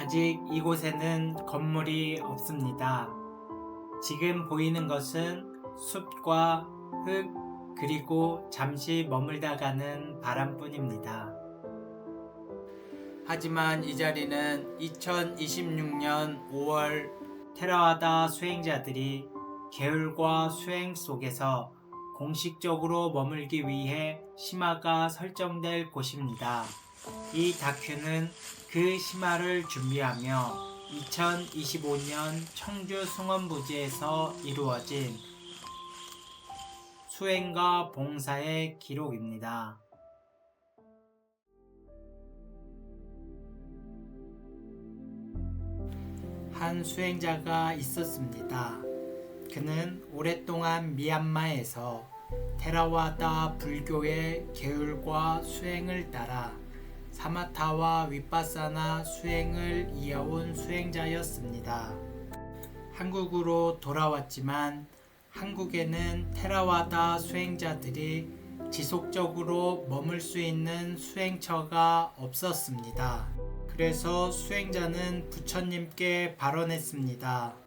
아직 이곳에는 건물이 없습니다. 지금 보이는 것은 숲과 흙 그리고 잠시 머물다 가는 바람뿐입니다. 하지만 이 자리는 2026년 5월 테라와다 수행자들이 계율과 수행 속에서 공식적으로 머물기 위해 심화가 설정될 곳입니다. 이 다큐는 그 심화를 준비하며 2025년 청주 승원부지에서 이루어진 수행과 봉사의 기록입니다. 한 수행자가 있었습니다. 그는 오랫동안 미얀마에서 테라와다 불교의 계율과 수행을 따라 사마타와 윗바사나 수행을 이어온 수행자였습니다. 한국으로 돌아왔지만 한국에는 테라와다 수행자들이 지속적으로 머물 수 있는 수행처가 없었습니다. 그래서 수행자는 부처님께 발언했습니다.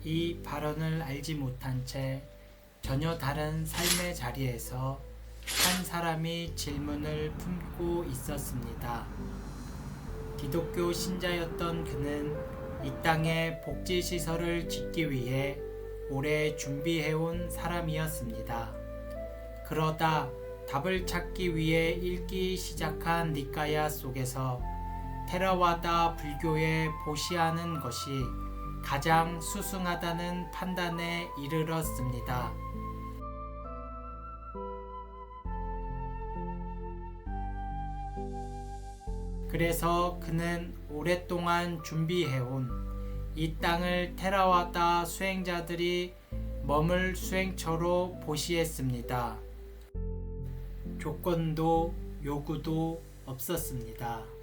이 발언을 알지 못한 채 전혀 다른 삶의 자리에서 한 사람이 질문을 품고 있었습니다. 기독교 신자였던 그는 이 땅에 복지시설을 짓기 위해 오래 준비해온 사람이었습니다. 그러다 답을 찾기 위해 읽기 시작한 니까야 속에서 테라와다 불교에 보시하는 것이 가장 수승하다는 판단에 이르렀습니다. 그래서 그는 오랫동안 준비해온 이 땅을 테라와다 수행자들이 머물 수행처로 보시했습니다. 조건도 요구도 없었습니다.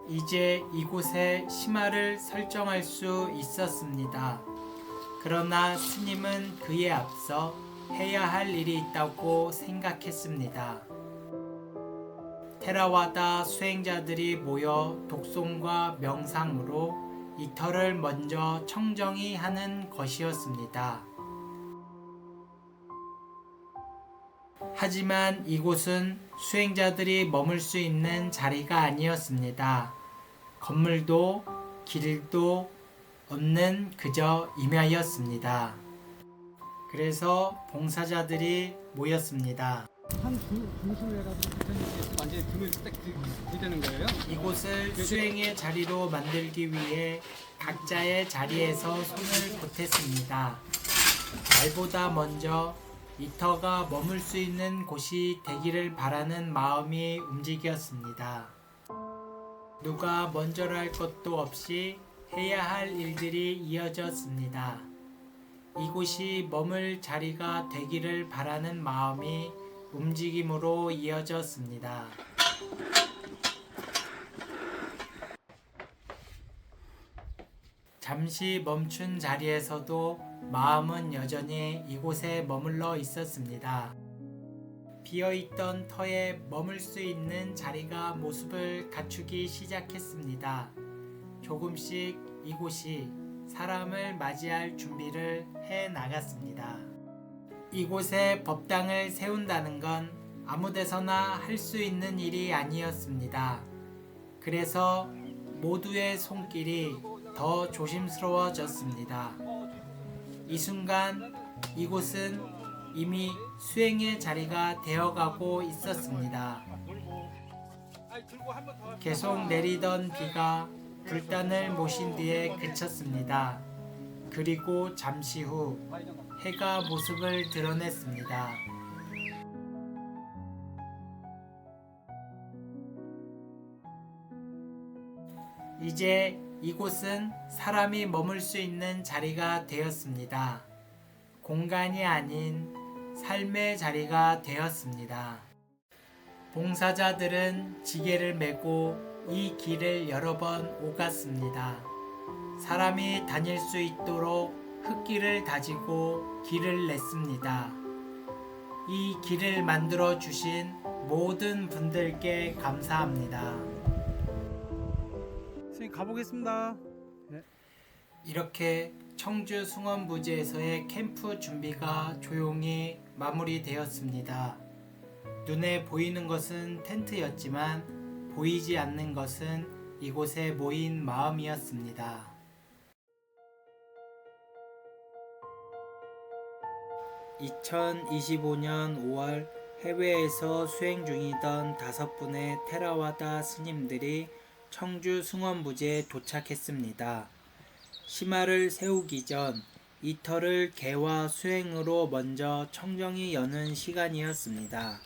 이제 이곳에 심화를 설정할 수 있었습니다. 그러나 스님은 그에 앞서 해야 할 일이 있다고 생각했습니다. 테라와다 수행자들이 모여 독송과 명상으로 이터를 먼저 청정히 하는 것이었습니다. 하지만 이곳은 수행자들이 머물 수 있는 자리가 아니었습니다. 건물도 길도 없는 그저 임야였습니다. 그래서 봉사자들이 모였습니다. 한 중심을 해가지고 부처님께서 완전히 등을 딱 들이대는 거예요? 이곳을 수행의 자리로 만들기 위해 각자의 자리에서 손을 보탰습니다. 말보다 먼저 이터가 머물 수 있는 곳이 되기를 바라는 마음이 움직였습니다. 누가 먼저랄 것도 없이 해야 할 일들이 이어졌습니다. 이곳이 머물 자리가 되기를 바라는 마음이 움직임으로 이어졌습니다. 잠시 멈춘 자리에서도 마음은 여전히 이곳에 머물러 있었습니다. 비어있던 터에 머물 수 있는 자리가 모습을 갖추기 시작했습니다. 조금씩 이곳이 사람을 맞이할 준비를 해 나갔습니다. 이곳에 법당을 세운다는 건 아무 데서나 할 수 있는 일이 아니었습니다. 그래서 모두의 손길이 더 조심스러워졌습니다. 이 순간 이곳은 이미 수행의 자리가 되어가고 있었습니다. 계속 내리던 비가 불단을 모신 뒤에 그쳤습니다. 그리고 잠시 후 해가 모습을 드러냈습니다. 이제 이곳은 사람이 머물 수 있는 자리가 되었습니다. 공간이 아닌 삶의 자리가 되었습니다. 봉사자들은 지게를 메고 이 길을 여러 번 오갔습니다. 사람이 다닐 수 있도록 흙길을 다지고 길을 냈습니다. 이 길을 만들어 주신 모든 분들께 감사합니다. 선생님 가보겠습니다. 이렇게 청주 숭원부지에서의 캠프 준비가 조용히 마무리되었습니다. 눈에 보이는 것은 텐트였지만 보이지 않는 것은 이곳에 모인 마음이었습니다. 2025년 5월 해외에서 수행 중이던 5분의 테라와다 스님들이 청주 숭원부지에 도착했습니다. 시마를 세우기 전 이터를 개와 수행으로 먼저 청정이 여는 시간이었습니다.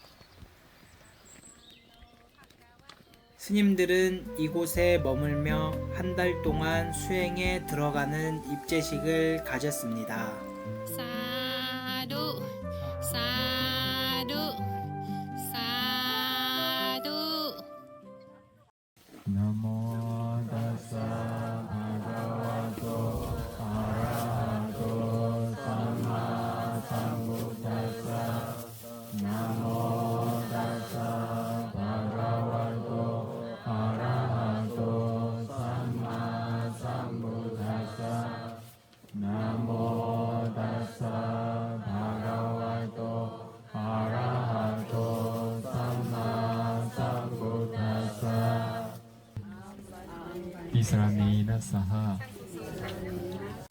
스님들은 이곳에 머물며 한 달 동안 수행에 들어가는 입제식을 가졌습니다. 사두 사두 사두 나모 다사 바가와토 아라하토 삼마 삼부타사 나모 다사 바가와토 아라하토 삼마 삼부타사 나모 다사 바가와토 아라하토 삼마 삼부타사 Isramina Saha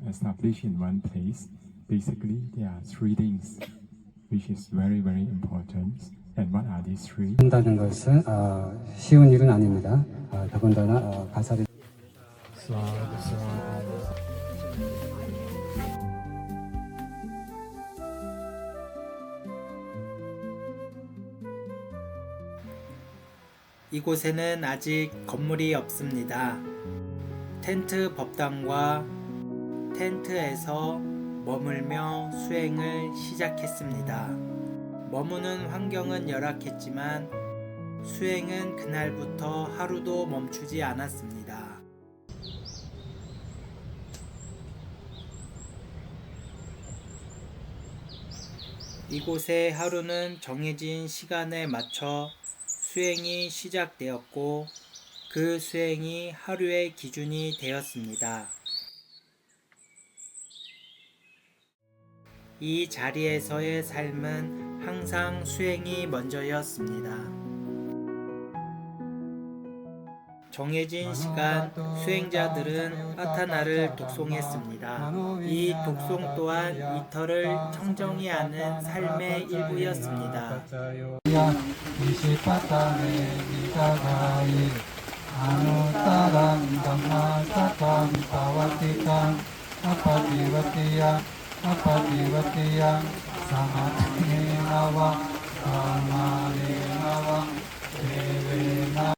established in one place. Basically, there are three things which is very, very important. And what are these three? 한다는 것은 쉬운 일은 아닙니다. 더군다나 가사리 이곳에는 아직 건물이 없습니다. 텐트 법당과 텐트에서 머물며 수행을 시작했습니다. 머무는 환경은 열악했지만 수행은 그날부터 하루도 멈추지 않았습니다. 이곳의 하루는 정해진 시간에 맞춰 수행이 시작되었고 그 수행이 하루의 기준이 되었습니다. 이 자리에서의 삶은 항상 수행이 먼저였습니다. 정해진 시간 수행자들은 파타나를 독송했습니다. 이 독송 또한 이터를 청정히 하는 삶의 일부였습니다. 아누따랑 담마사탕 파와티탕 아파디와티양 사마티나와 사마리나와 데베나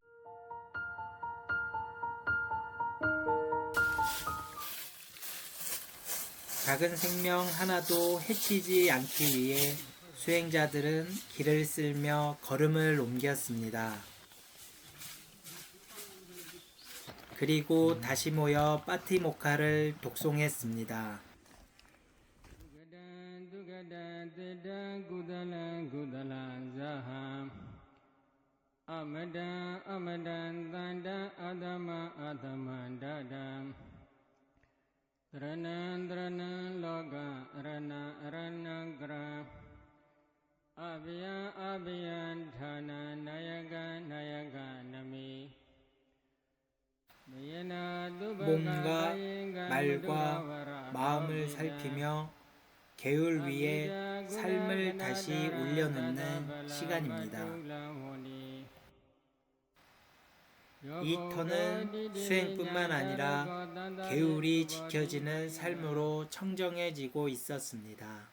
작은 생명 하나도 해치지 않기 위해 수행자들은 길을 쓸며 걸음을 옮겼습니다. 그리고 다시 모여 파티모카를 독송했습니다. 몸과 말과 마음을 살피며 계율 위에 삶을 다시 올려놓는 시간입니다. 이 터는 수행뿐만 아니라 계율이 지켜지는 삶으로 청정해지고 있었습니다.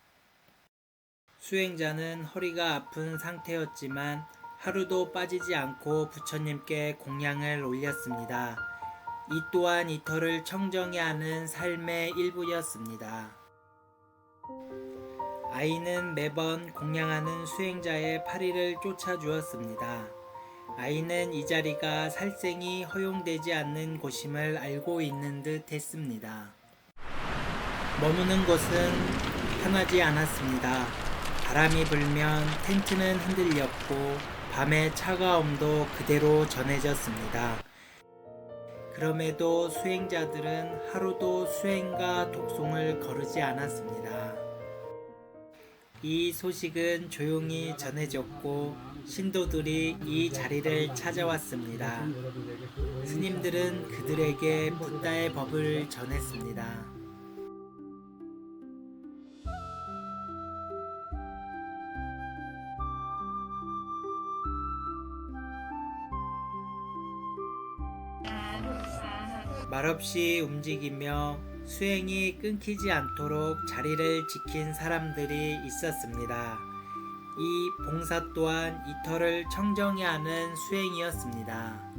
수행자는 허리가 아픈 상태였지만 하루도 빠지지 않고 부처님께 공양을 올렸습니다. 이 또한 이 터를 청정히 하는 삶의 일부였습니다. 아이는 매번 공양하는 수행자의 파리를 쫓아주었습니다. 아이는 이 자리가 살생이 허용되지 않는 곳임을 알고 있는 듯 했습니다. 머무는 곳은 편하지 않았습니다. 바람이 불면 텐트는 흔들렸고 밤의 차가움도 그대로 전해졌습니다. 그럼에도 수행자들은 하루도 수행과 독송을 거르지 않았습니다. 이 소식은 조용히 전해졌고 신도들이 이 자리를 찾아왔습니다. 스님들은 그들에게 붓다의 법을 전했습니다. 말없이 움직이며 수행이 끊기지 않도록 자리를 지킨 사람들이 있었습니다. 이 봉사 또한 이터를 청정히 하는 수행이었습니다.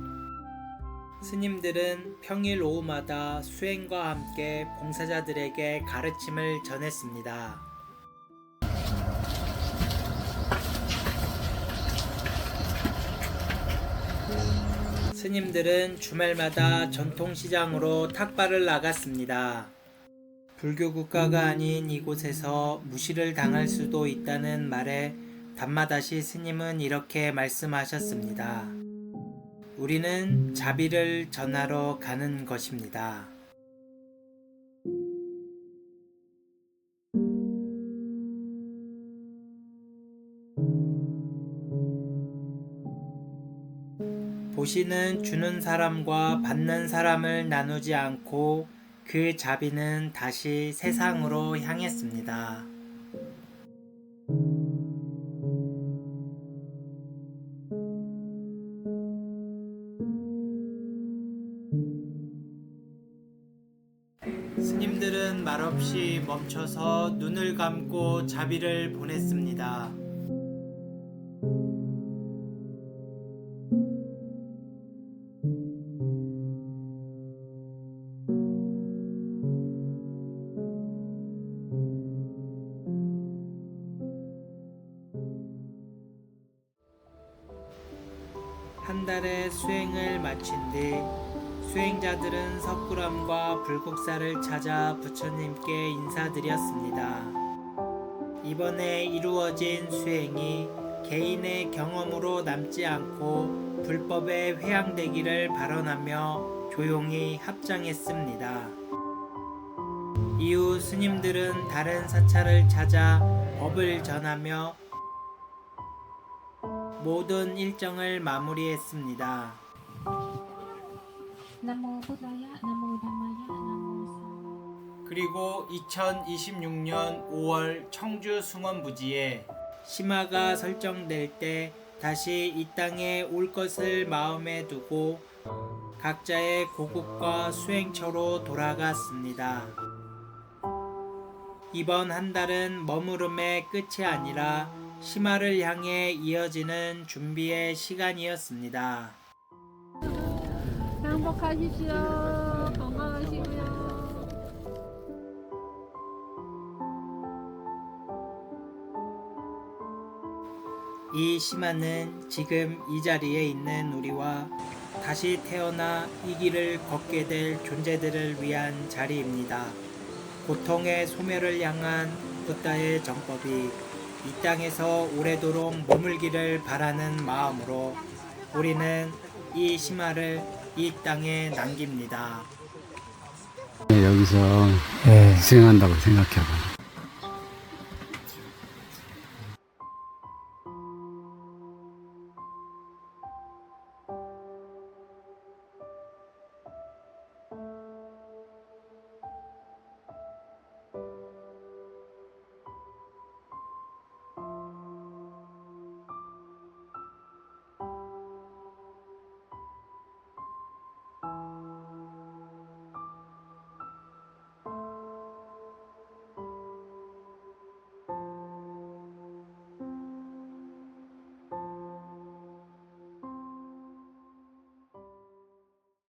스님들은 평일 오후마다 수행과 함께 봉사자들에게 가르침을 전했습니다. 스님들은 주말마다 전통시장으로 탁발을 나갔습니다. 불교 국가가 아닌 이곳에서 무시를 당할 수도 있다는 말에 담마다시 스님은 이렇게 말씀하셨습니다. 우리는 자비를 전하러 가는 것입니다. 보시는 주는 사람과 받는 사람을 나누지 않고 그 자비는 다시 세상으로 향했습니다. 스님들은 말없이 멈춰서 눈을 감고 자비를 보냈습니다. 한 달의 수행을 마친 뒤 수행자들은 석굴암과 불국사를 찾아 부처님께 인사드렸습니다. 이번에 이루어진 수행이 개인의 경험으로 남지 않고 불법에 회양되기를 발언하며 조용히 합장했습니다. 이후 스님들은 다른 사찰을 찾아 법을 전하며 모든 일정을 마무리했습니다. 나모 부다야, 나모 담마야, 나모 그리고 2026년 5월 청주 숭원부지에 심화가 설정될 때 다시 이 땅에 올 것을 마음에 두고 각자의 고국과 수행처로 돌아갔습니다. 이번 한 달은 머무름의 끝이 아니라 심화를 향해 이어지는 준비의 시간이었습니다. 행복하십시오. 건강하시고요. 이 심화는 지금 이 자리에 있는 우리와 다시 태어나 이 길을 걷게 될 존재들을 위한 자리입니다. 고통의 소멸을 향한 붓다의 정법이 이 땅에서 오래도록 머물기를 바라는 마음으로 우리는 이 심화를 이 땅에 남깁니다. 여기서 수행한다고 생각해봐.